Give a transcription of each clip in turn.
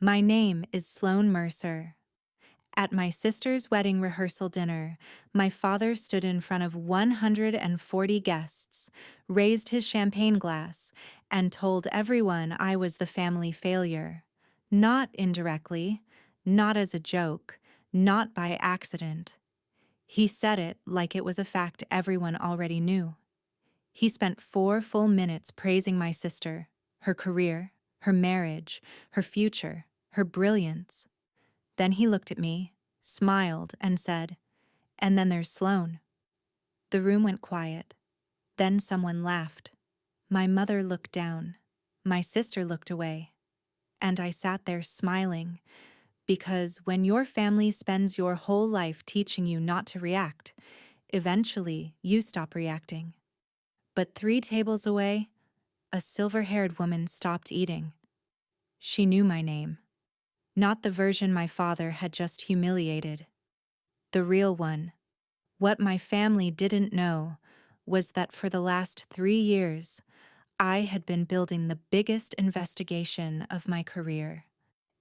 My name is Sloan Mercer. At my sister's wedding rehearsal dinner, my father stood in front of 140 guests, raised his champagne glass, and told everyone I was the family failure. Not indirectly, not as a joke, not by accident. He said it like it was a fact everyone already knew. He spent 4 full minutes praising my sister, her career, her marriage, her future, her brilliance. Then he looked at me, smiled, and said, "And then there's Sloan." The room went quiet. Then someone laughed. My mother looked down. My sister looked away. And I sat there smiling, because when your family spends your whole life teaching you not to react, eventually you stop reacting. But 3 tables away, a silver-haired woman stopped eating. She knew my name. Not the version my father had just humiliated. The real one. What my family didn't know was that for the last 3 years, I had been building the biggest investigation of my career.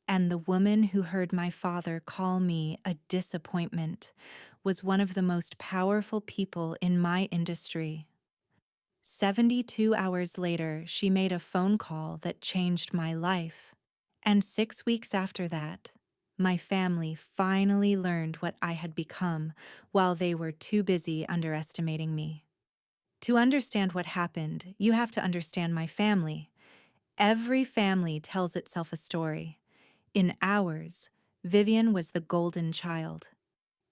And the woman who heard my father call me a disappointment was one of the most powerful people in my industry. 72 hours later, she made a phone call that changed my life. And 6 weeks after that, my family finally learned what I had become while they were too busy underestimating me. To understand what happened, you have to understand my family. Every family tells itself a story. In ours, Vivian was the golden child,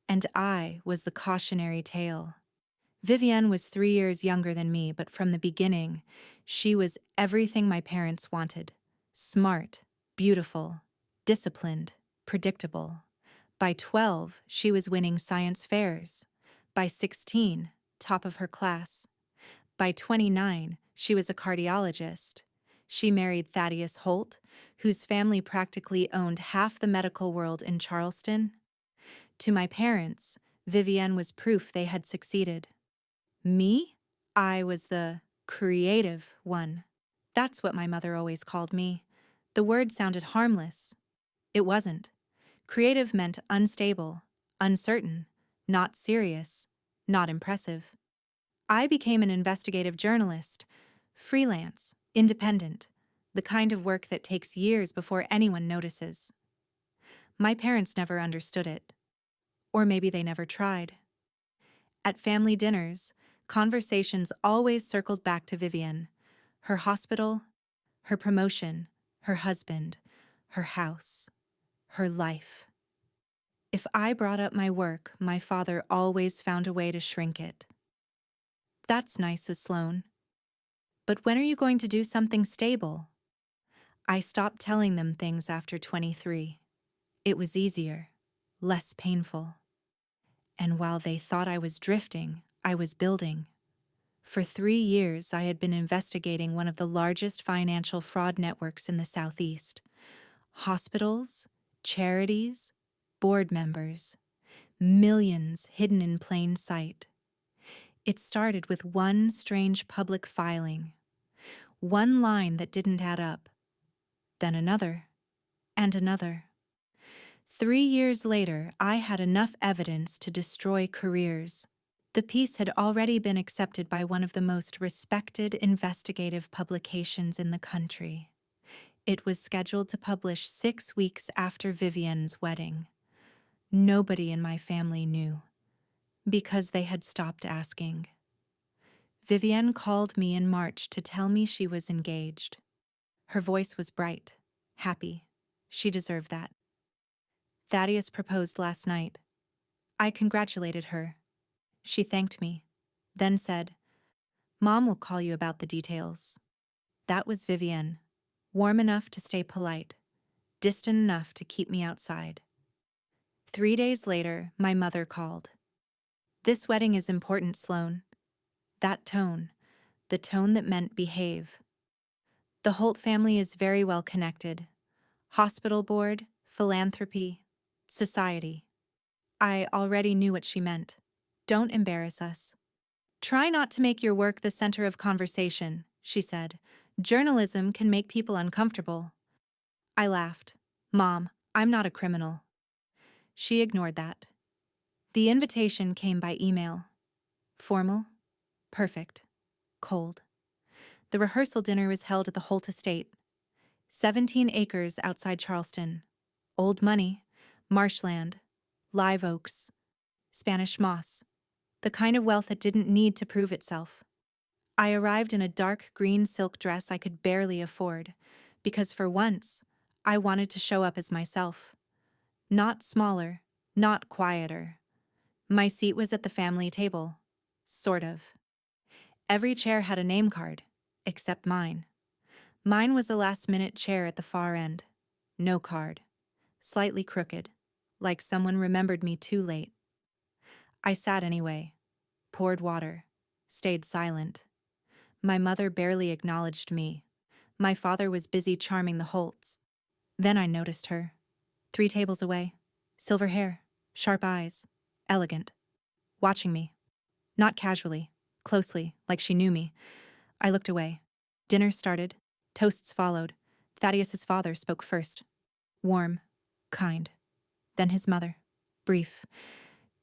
and I was the cautionary tale. Vivienne was 3 years younger than me, but from the beginning, she was everything my parents wanted. Smart, beautiful, disciplined, predictable. By 12, she was winning science fairs. By 16, top of her class. By 29, she was a cardiologist. She married Thaddeus Holt, whose family practically owned half the medical world in Charleston. To my parents, Vivienne was proof they had succeeded. Me? I was the creative one. That's what my mother always called me. The word sounded harmless. It wasn't. Creative meant unstable, uncertain, not serious, not impressive. I became an investigative journalist, freelance, independent, the kind of work that takes years before anyone notices. My parents never understood it. Or maybe they never tried. At family dinners, conversations always circled back to Vivienne, her hospital, her promotion, her husband, her house, her life. If I brought up my work, my father always found a way to shrink it. "That's nice," says Sloan. "But when are you going to do something stable?" I stopped telling them things after 23. It was easier, less painful. And while they thought I was drifting, I was building. For 3 years, I had been investigating one of the largest financial fraud networks in the Southeast. Hospitals, charities, board members, millions hidden in plain sight. It started with one strange public filing, one line that didn't add up, then another, and another. 3 years later, I had enough evidence to destroy careers. The piece had already been accepted by one of the most respected investigative publications in the country. It was scheduled to publish 6 weeks after Vivienne's wedding. Nobody in my family knew, because they had stopped asking. Vivienne called me in March to tell me she was engaged. Her voice was bright, happy. She deserved that. Thaddeus proposed last night. I congratulated her. She thanked me, then said, "Mom will call you about the details." That was Vivienne, warm enough to stay polite, distant enough to keep me outside. 3 days later, my mother called. "This wedding is important, Sloan." That tone, the tone that meant behave. "The Holt family is very well connected. Hospital board, philanthropy, society." I already knew what she meant. "Don't embarrass us." "Try not to make your work the center of conversation," she said. "Journalism can make people uncomfortable." I laughed. Mom, I'm not a criminal. She ignored that. The invitation came by email. Formal, perfect, cold. The rehearsal dinner was held at the Holt Estate, 17 acres outside Charleston. Old money, marshland, live oaks, Spanish moss, the kind of wealth that didn't need to prove itself. I arrived in a dark green silk dress I could barely afford, because for once, I wanted to show up as myself. Not smaller, not quieter. My seat was at the family table. Sort of. Every chair had a name card, except mine. Mine was a last-minute chair at the far end. No card. Slightly crooked, like someone remembered me too late. I sat anyway, poured water, stayed silent. My mother barely acknowledged me. My father was busy charming the Holts. Then I noticed her. 3 tables away. Silver hair, sharp eyes, elegant. Watching me. Not casually, closely, like she knew me. I looked away. Dinner started. Toasts followed. Thaddeus's father spoke first. Warm, kind. Then his mother. Brief,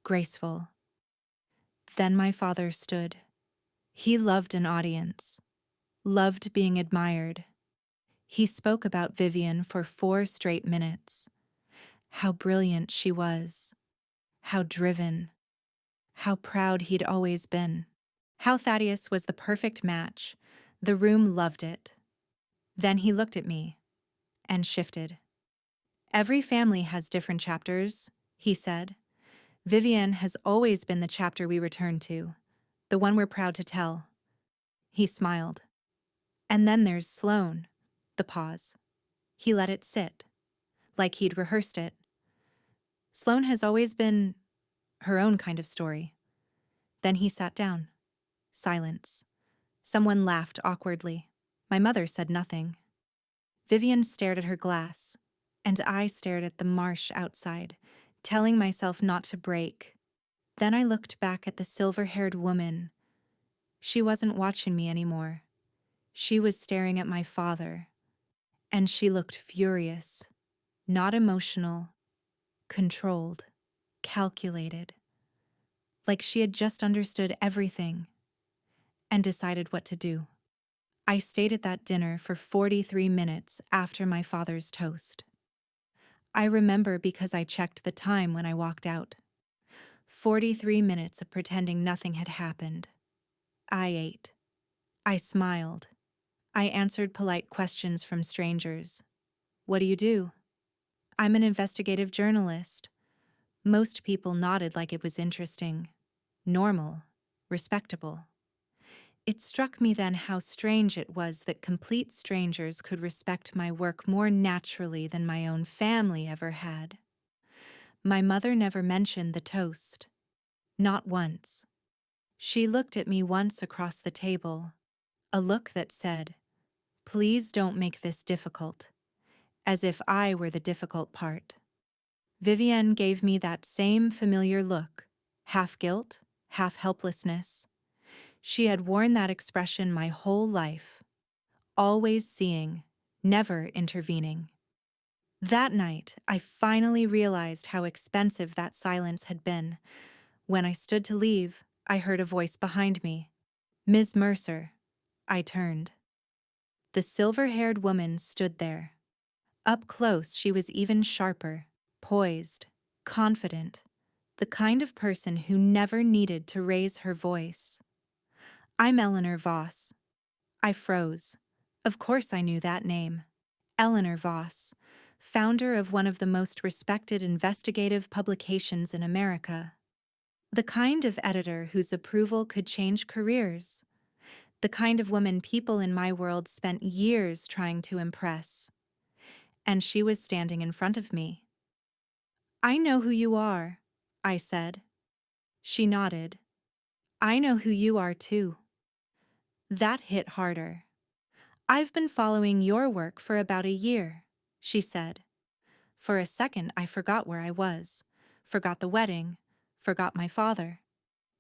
graceful. Then my father stood. He loved an audience. Loved being admired. He spoke about Vivian for 4 straight minutes. How brilliant she was. How driven. How proud he'd always been. How Thaddeus was the perfect match. The room loved it. Then he looked at me and shifted. Every family has different chapters, he said. Vivian has always been the chapter we return to, the one we're proud to tell. He smiled. And then there's Sloane. The pause. He let it sit, like he'd rehearsed it. Sloane has always been her own kind of story. Then he sat down. Silence. Someone laughed awkwardly. My mother said nothing. Vivian stared at her glass, and I stared at the marsh outside, telling myself not to break. Then I looked back at the silver-haired woman. She wasn't watching me anymore. She was staring at my father, and she looked furious, not emotional, controlled, calculated, like she had just understood everything and decided what to do. I stayed at that dinner for 43 minutes after my father's toast. I remember because I checked the time when I walked out. 43 minutes of pretending nothing had happened. I ate. I smiled. I answered polite questions from strangers. What do you do? I'm an investigative journalist. Most people nodded like it was interesting, normal, respectable. It struck me then how strange it was that complete strangers could respect my work more naturally than my own family ever had. My mother never mentioned the toast. Not once. She looked at me once across the table, a look that said, "Please don't make this difficult," as if I were the difficult part. Vivienne gave me that same familiar look, half guilt, half helplessness. She had worn that expression my whole life, always seeing, never intervening. That night, I finally realized how expensive that silence had been. When I stood to leave, I heard a voice behind me. "Ms. Mercer." I turned. The silver-haired woman stood there. Up close, she was even sharper, poised, confident, the kind of person who never needed to raise her voice. "I'm Eleanor Voss." I froze. Of course I knew that name. Eleanor Voss, founder of one of the most respected investigative publications in America. The kind of editor whose approval could change careers. The kind of woman people in my world spent years trying to impress. And she was standing in front of me. "I know who you are," I said. She nodded. "I know who you are too." That hit harder. "I've been following your work for about a year," she said. For a second, I forgot where I was, forgot the wedding, forgot my father.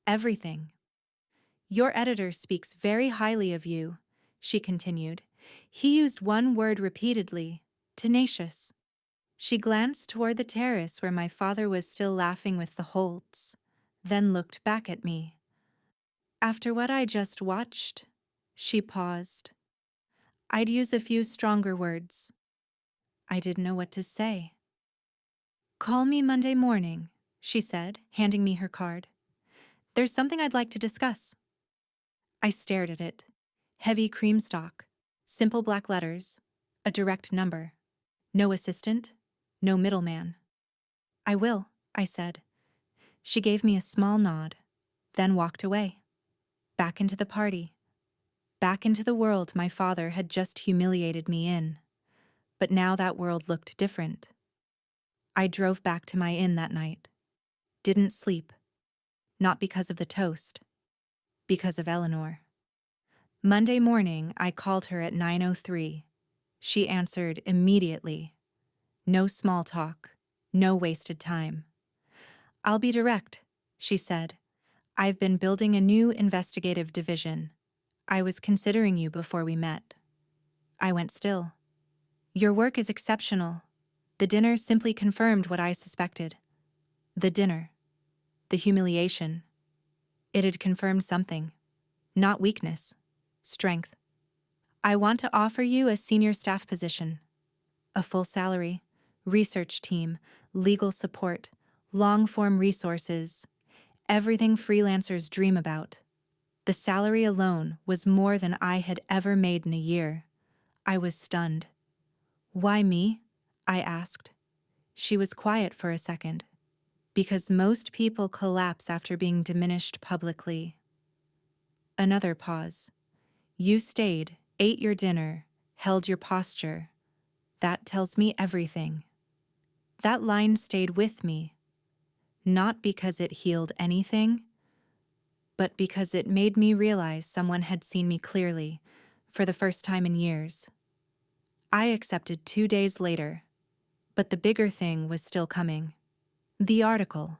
Everything. "Your editor speaks very highly of you," she continued. "He used one word repeatedly, tenacious." She glanced toward the terrace where my father was still laughing with the Holts, then looked back at me. After what I just watched, she paused. I'd use a few stronger words. I didn't know what to say. Call me Monday morning, she said, handing me her card. There's something I'd like to discuss. I stared at it. Heavy cream stock, simple black letters, a direct number. No assistant, no middleman. I will, I said. She gave me a small nod, then walked away. Back into the party. Back into the world my father had just humiliated me in. But now that world looked different. I drove back to my inn that night. Didn't sleep. Not because of the toast. Because of Eleanor. Monday morning, I called her at 9:03. She answered immediately. No small talk. No wasted time. I'll be direct, she said. I've been building a new investigative division. I was considering you before we met. I went still. Your work is exceptional. The dinner simply confirmed what I suspected. The dinner. The humiliation. It had confirmed something. Not weakness. Strength. I want to offer you a senior staff position. A full salary, research team, legal support, long-form resources, everything freelancers dream about. The salary alone was more than I had ever made in a year. I was stunned. Why me? I asked. She was quiet for a second. Because most people collapse after being diminished publicly. Another pause. You stayed, ate your dinner, held your posture. That tells me everything. That line stayed with me, not because it healed anything, but because it made me realize someone had seen me clearly, for the first time in years. I accepted 2 days later, but the bigger thing was still coming. The article.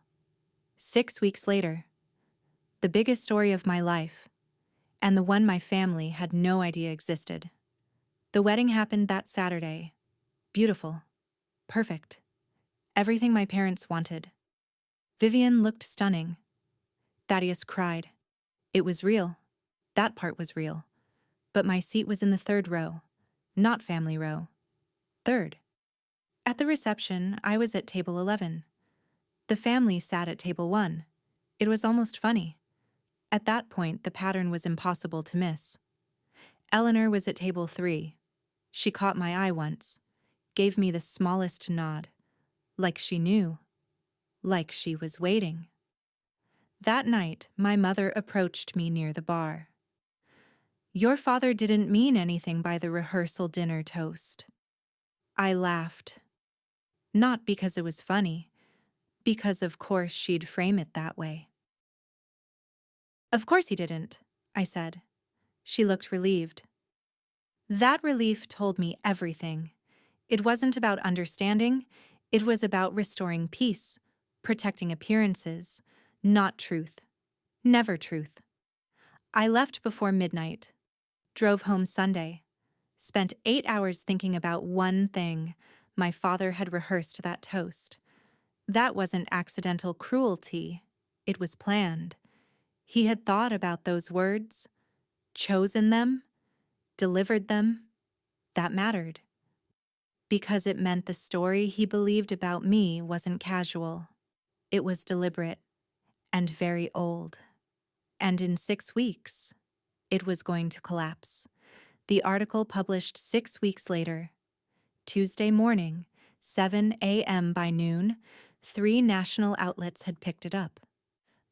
6 weeks later. The biggest story of my life, and the one my family had no idea existed. The wedding happened that Saturday. Beautiful. Perfect. Everything my parents wanted. Vivian looked stunning. Thaddeus cried. It was real. That part was real. But my seat was in the third row, not family row. Third. At the reception, I was at table 11. The family sat at table 1. It was almost funny. At that point, the pattern was impossible to miss. Eleanor was at table 3. She caught my eye once, gave me the smallest nod, like she knew, like she was waiting. That night, my mother approached me near the bar. Your father didn't mean anything by the rehearsal dinner toast. I laughed. Not because it was funny, because of course she'd frame it that way. Of course he didn't, I said. She looked relieved. That relief told me everything. It wasn't about understanding, it was about restoring peace, protecting appearances, not truth. Never truth. I left before midnight, drove home Sunday, spent 8 hours thinking about one thing. My father had rehearsed that toast. That wasn't accidental cruelty. It was planned. He had thought about those words, chosen them, delivered them. That mattered. Because it meant the story he believed about me wasn't casual. It was deliberate and very old. And in 6 weeks, it was going to collapse. The article published 6 weeks later. Tuesday morning, 7 a.m. by noon, 3 national outlets had picked it up.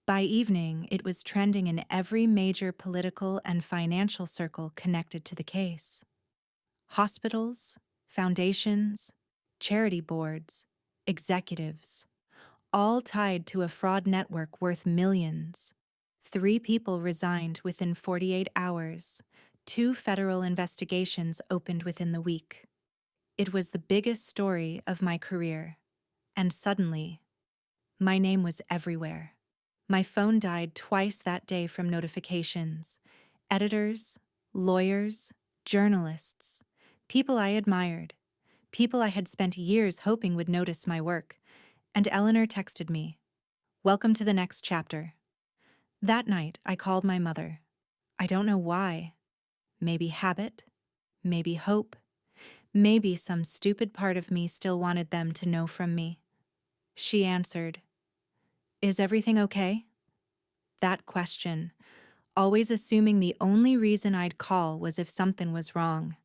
By evening, it was trending in every major political and financial circle connected to the case. Hospitals, foundations, charity boards, executives, all tied to a fraud network worth millions. 3 people resigned within 48 hours. 2 federal investigations opened within the week. It was the biggest story of my career. And suddenly, my name was everywhere. My phone died twice that day from notifications. Editors, lawyers, journalists, people I admired, people I had spent years hoping would notice my work, and Eleanor texted me, "Welcome to the next chapter." That night, I called my mother. I don't know why. Maybe habit, maybe hope, maybe some stupid part of me still wanted them to know from me. She answered, "Is everything okay?" That question, always assuming the only reason I'd call was if something was wrong.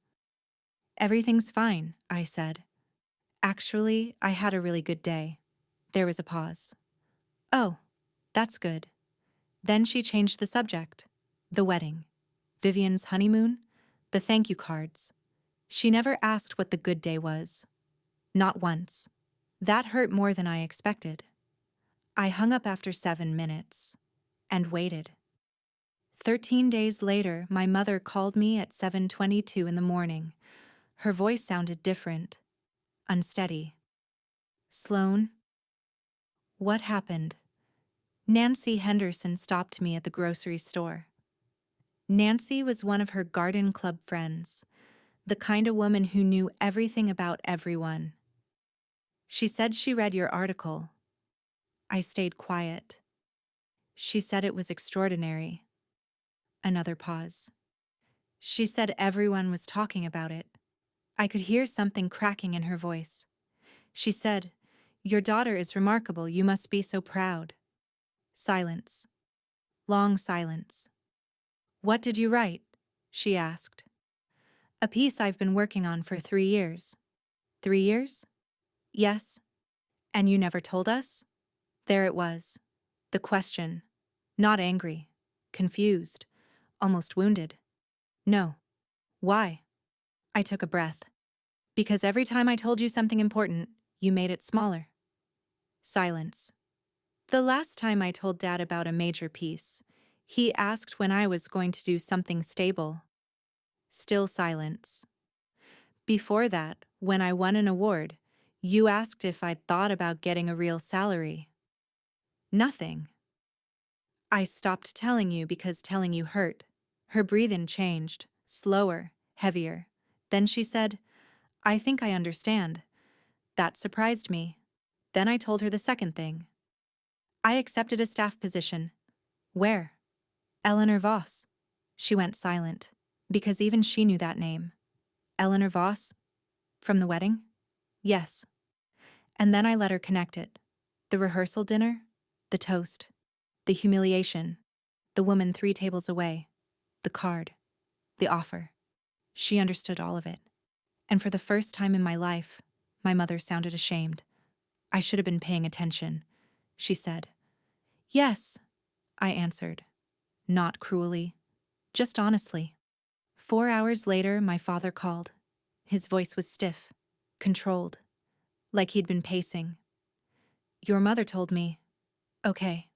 "Everything's fine," I said. "Actually, I had a really good day." There was a pause. "Oh, that's good." Then she changed the subject. The wedding. Vivian's honeymoon. The thank you cards. She never asked what the good day was. Not once. That hurt more than I expected. I hung up after 7 minutes. And waited. 13 days later, my mother called me at 7:22 in the morning. Her voice sounded different. Unsteady. "Sloan, what happened?" Nancy Henderson stopped me at the grocery store. Nancy was one of her garden club friends, the kind of woman who knew everything about everyone. She said she read your article. I stayed quiet. She said it was extraordinary. Another pause. She said everyone was talking about it. I could hear something cracking in her voice. She said, "Your daughter is remarkable, you must be so proud." Silence. Long silence. "What did you write?" she asked. "A piece I've been working on for 3 years." 3 years? Yes. "And you never told us?" There it was. The question. Not angry. Confused. Almost wounded. "No." "Why?" I took a breath. "Because every time I told you something important, you made it smaller." Silence. "The last time I told Dad about a major piece, he asked when I was going to do something stable." Still silence. "Before that, when I won an award, you asked if I'd thought about getting a real salary." Nothing. "I stopped telling you because telling you hurt." Her breathing changed, slower, heavier. Then she said, "I think I understand." That surprised me. Then I told her the second thing. "I accepted a staff position." "Where?" "Eleanor Voss." She went silent, because even she knew that name. "Eleanor Voss? From the wedding?" "Yes." And then I let her connect it. The rehearsal dinner, the toast, the humiliation, the woman 3 tables away, the card, the offer. She understood all of it. And for the first time in my life, my mother sounded ashamed. "I should have been paying attention," she said. "Yes," I answered. Not cruelly, just honestly. 4 hours later, my father called. His voice was stiff, controlled, like he'd been pacing. "Your mother told me." "Okay."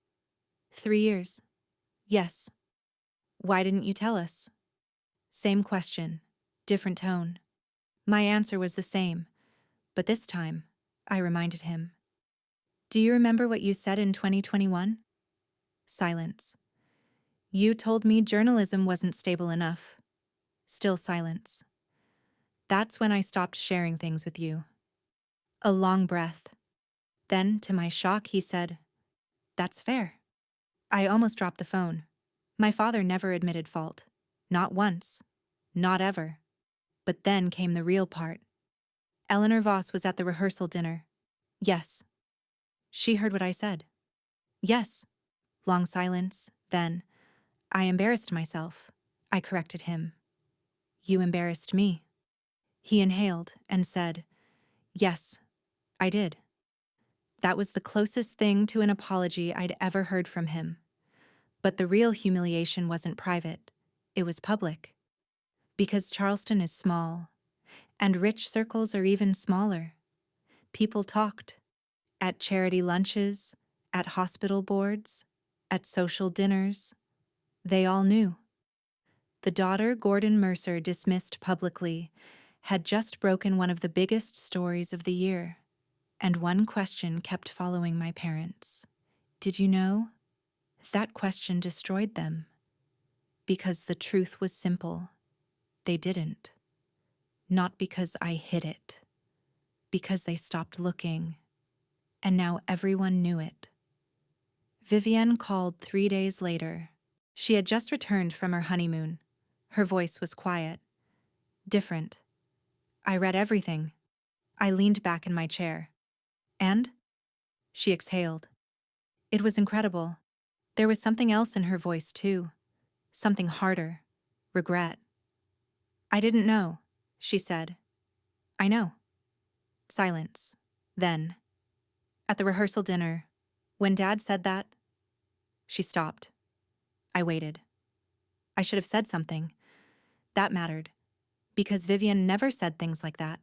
3 years." "Yes." "Why didn't you tell us?" Same question, different tone. My answer was the same, but this time, I reminded him. "Do you remember what you said in 2021? Silence. "You told me journalism wasn't stable enough." Still silence. "That's when I stopped sharing things with you." A long breath. Then, to my shock, he said, "That's fair." I almost dropped the phone. My father never admitted fault. Not once. Not ever. But then came the real part. Eleanor Voss was at the rehearsal dinner. "Yes." "She heard what I said." "Yes." Long silence. Then, "I embarrassed myself." I corrected him. "You embarrassed me." He inhaled and said, "Yes, I did." That was the closest thing to an apology I'd ever heard from him. But the real humiliation wasn't private. It was public. Because Charleston is small, and rich circles are even smaller. People talked. At charity lunches, at hospital boards, at social dinners. They all knew. The daughter Gordon Mercer dismissed publicly had just broken one of the biggest stories of the year. And one question kept following my parents. "Did you know?" That question destroyed them. Because the truth was simple. They didn't. Not because I hid it. Because they stopped looking, and now everyone knew it. Vivienne called 3 days later. She had just returned from her honeymoon. Her voice was quiet, different. I read everything. I leaned back in my chair. And? She exhaled. It was incredible. There was something else in her voice, too. Something harder. Regret. I didn't know, she said. I know. Silence. Then, at the rehearsal dinner, when Dad said that, she stopped. I waited. I should have said something. That mattered. Because Vivienne never said things like that.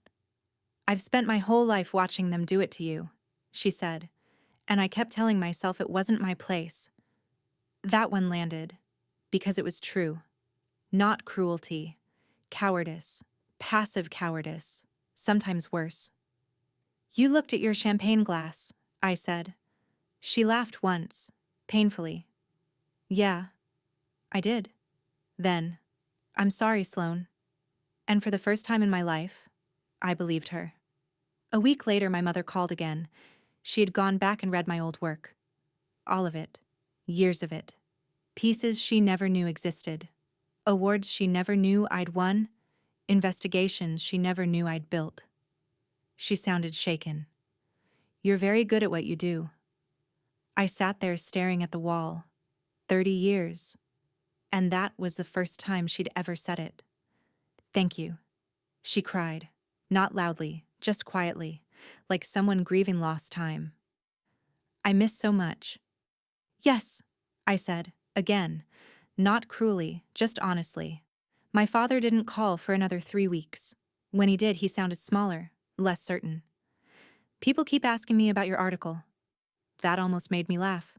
I've spent my whole life watching them do it to you, she said, and I kept telling myself it wasn't my place. That one landed, because it was true. Not cruelty, cowardice, passive cowardice, sometimes worse. You looked at your champagne glass, I said. She laughed once, painfully. Yeah, I did. Then, I'm sorry, Sloane. And for the first time in my life, I believed her. A week later, my mother called again. She had gone back and read my old work. All of it. Years of it. Pieces she never knew existed. Awards she never knew I'd won. Investigations she never knew I'd built. She sounded shaken. You're very good at what you do. I sat there staring at the wall. 30 years. And that was the first time she'd ever said it. Thank you. She cried. Not loudly, just quietly, like someone grieving lost time. I miss so much. Yes, I said, again, not cruelly, just honestly. My father didn't call for another 3 weeks. When he did, he sounded smaller, less certain. People keep asking me about your article. That almost made me laugh.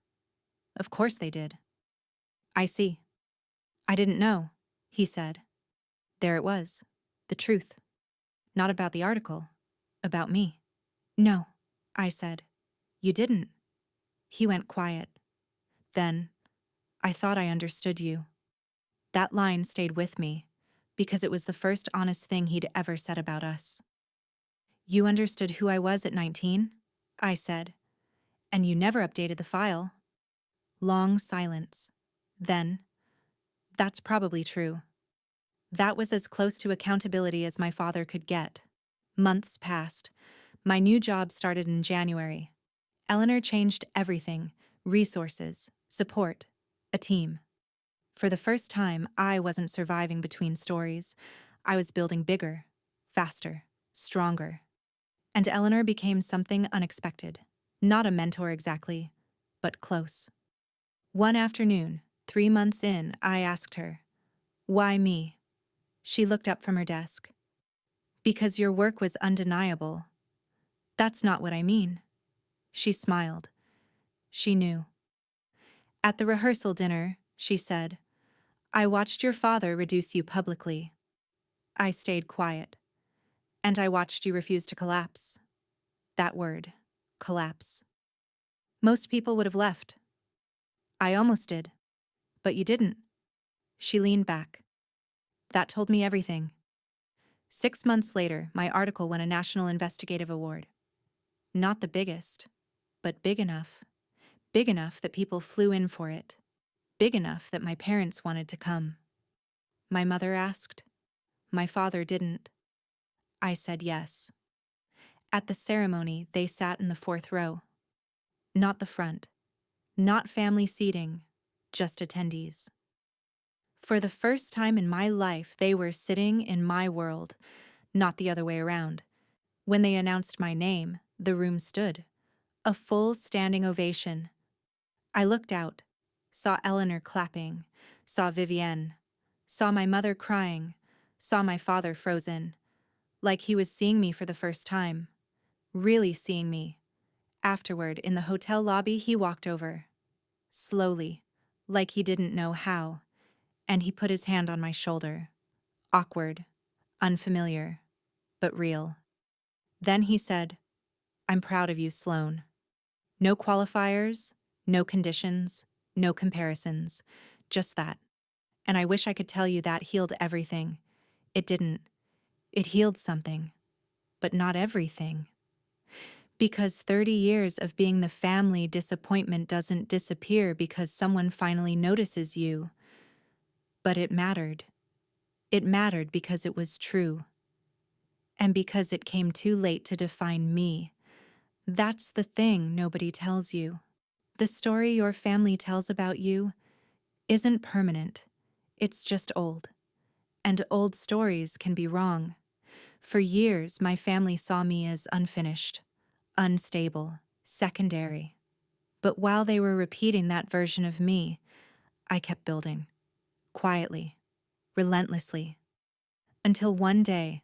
Of course they did. I see. I didn't know, he said. There it was, the truth. Not about the article, about me. No, I said. You didn't. He went quiet. Then, I thought I understood you. That line stayed with me, because it was the first honest thing he'd ever said about us. You understood who I was at 19? I said. And you never updated the file. Long silence. Then, that's probably true. That was as close to accountability as my father could get. Months passed. My new job started in January. Eleanor changed everything: resources, support, a team. For the first time, I wasn't surviving between stories. I was building bigger, faster, stronger. And Eleanor became something unexpected. Not a mentor exactly, but close. One afternoon, 3 months in, I asked her, "Why me?" She looked up from her desk. "Because your work was undeniable." "That's not what I mean." She smiled. She knew. "At the rehearsal dinner," she said, "I watched your father reduce you publicly." I stayed quiet. "And I watched you refuse to collapse." That word, collapse. Most people would have left. I almost did. But you didn't. She leaned back. That told me everything. 6 months later, my article won a National Investigative Award. Not the biggest, but big enough. Big enough that people flew in for it. Big enough that my parents wanted to come. My mother asked. My father didn't. I said yes. At the ceremony, they sat in the 4th row. Not the front. Not family seating, just attendees. For the first time in my life, they were sitting in my world, not the other way around. When they announced my name, the room stood. A full standing ovation. I looked out, saw Eleanor clapping, saw Vivienne, saw my mother crying, saw my father frozen, like he was seeing me for the first time. Really seeing me. Afterward, in the hotel lobby, he walked over. Slowly, like he didn't know how, and he put his hand on my shoulder. Awkward, unfamiliar, but real. Then he said, "I'm proud of you, Sloane." No qualifiers, no conditions, no comparisons, just that. And I wish I could tell you that healed everything. It didn't. It healed something, but not everything. Because 30 years of being the family disappointment doesn't disappear because someone finally notices you. But it mattered. It mattered because it was true. And because it came too late to define me. That's the thing nobody tells you. The story your family tells about you isn't permanent. It's just old. And old stories can be wrong. For years, my family saw me as unfinished, unstable, secondary. But while they were repeating that version of me, I kept building, quietly, relentlessly, until one day,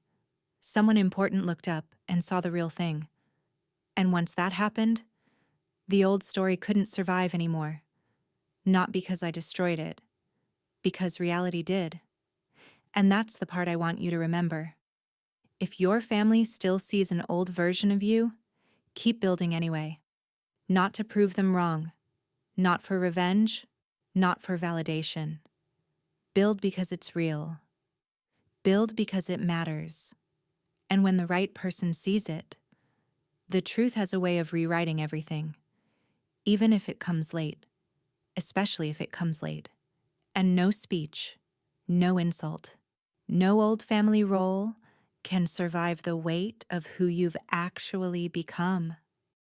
someone important looked up and saw the real thing. And once that happened, the old story couldn't survive anymore. Not because I destroyed it, because reality did. And that's the part I want you to remember. If your family still sees an old version of you, keep building anyway. Not to prove them wrong, not for revenge, not for validation. Build because it's real. Build because it matters. And when the right person sees it, the truth has a way of rewriting everything, even if it comes late, especially if it comes late. And no speech, no insult, no old family role can survive the weight of who you've actually become.